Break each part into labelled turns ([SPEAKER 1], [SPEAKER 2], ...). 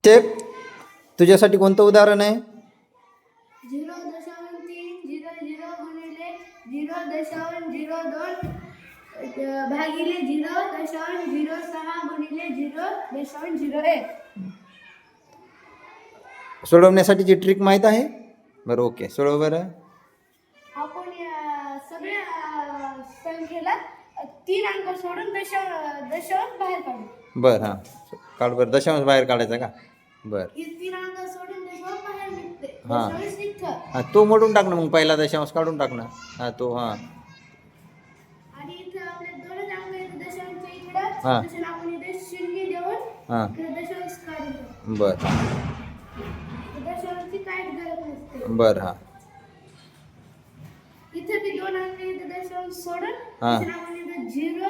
[SPEAKER 1] Chef तुझ्यासाठी कोणतं उदाहरण आहे?
[SPEAKER 2] 0.300 गुणिले 0.02 भागिले 0.06 गुणिले 0.01.
[SPEAKER 1] सोडवण्यासाठीची ट्रिक माहीत आहे? बरं ओके, सोडव बरं.
[SPEAKER 2] आपण सगळ्या संख्येला 3 अंक सोडून दशांश बाहेर काढू.
[SPEAKER 1] बरं हां, काढ बरं. दशांश बाहेर काढायचा का? बरं
[SPEAKER 2] 3 अंक सोडून दशांश बाहेर निघते.
[SPEAKER 1] हां
[SPEAKER 2] दशांश इथं
[SPEAKER 1] हां, तो मोडून टाक ना मग, पहिला दशांश काढून टाक ना. हां तो हां
[SPEAKER 2] आणि इथं आपले 2च अंक आहेत दशांशच्या इकडं.
[SPEAKER 1] हां
[SPEAKER 2] तसं आपण इथे शून्य देऊन
[SPEAKER 1] हां
[SPEAKER 2] इकडे दशांश काढू.
[SPEAKER 1] बरं
[SPEAKER 2] दशांशची काहीच गरज नसते.
[SPEAKER 1] बरं हां
[SPEAKER 2] इथे बी 2 अंक इथे दशांश सोडून
[SPEAKER 1] हां
[SPEAKER 2] तसं आपण इथे 0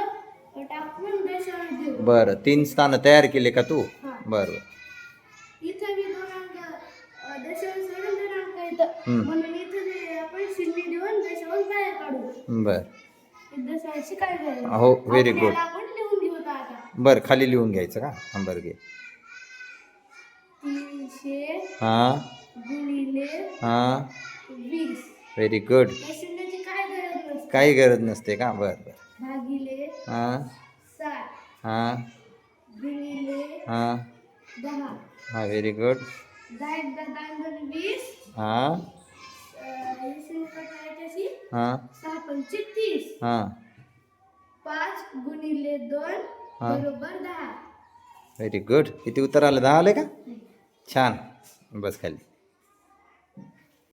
[SPEAKER 2] टाकून दशांश देऊ.
[SPEAKER 1] बरं. 3 स्थानं तयार केले का तू?
[SPEAKER 2] हां.
[SPEAKER 1] बरं
[SPEAKER 2] इथे बी 2 अंक दशांश सोडून 2 अंक येतं. म्हणून इथे बी आपण शून्य देऊन दशांश बाहेर काढू.
[SPEAKER 1] बरं
[SPEAKER 2] दशांशची काय गरज नाही.
[SPEAKER 1] हो, व्हेरी गुड.
[SPEAKER 2] आपल्याला आपण लिहून घेऊ आता.
[SPEAKER 1] बरं खाली लिहून घ्यायचं का? हां बरं घे.
[SPEAKER 2] 300
[SPEAKER 1] हां
[SPEAKER 2] गुणिले
[SPEAKER 1] हां
[SPEAKER 2] 20.
[SPEAKER 1] Very good.
[SPEAKER 2] या शून्याची काय गरज नसते.
[SPEAKER 1] काही गरज नसते का? बरं बरं
[SPEAKER 2] भागिले
[SPEAKER 1] हां
[SPEAKER 2] 7
[SPEAKER 1] हां
[SPEAKER 2] गुणिले
[SPEAKER 1] हां
[SPEAKER 2] 10.
[SPEAKER 1] हां व्हेरी गुड.
[SPEAKER 2] 10 2 20.
[SPEAKER 1] हां हां
[SPEAKER 2] 6 पंचे 30.
[SPEAKER 1] हां
[SPEAKER 2] 5 गुणिले 2
[SPEAKER 1] हां
[SPEAKER 2] बरोबर 10.
[SPEAKER 1] Very good. किती उत्तर आलं? 10 आले का? छान. बस खाली.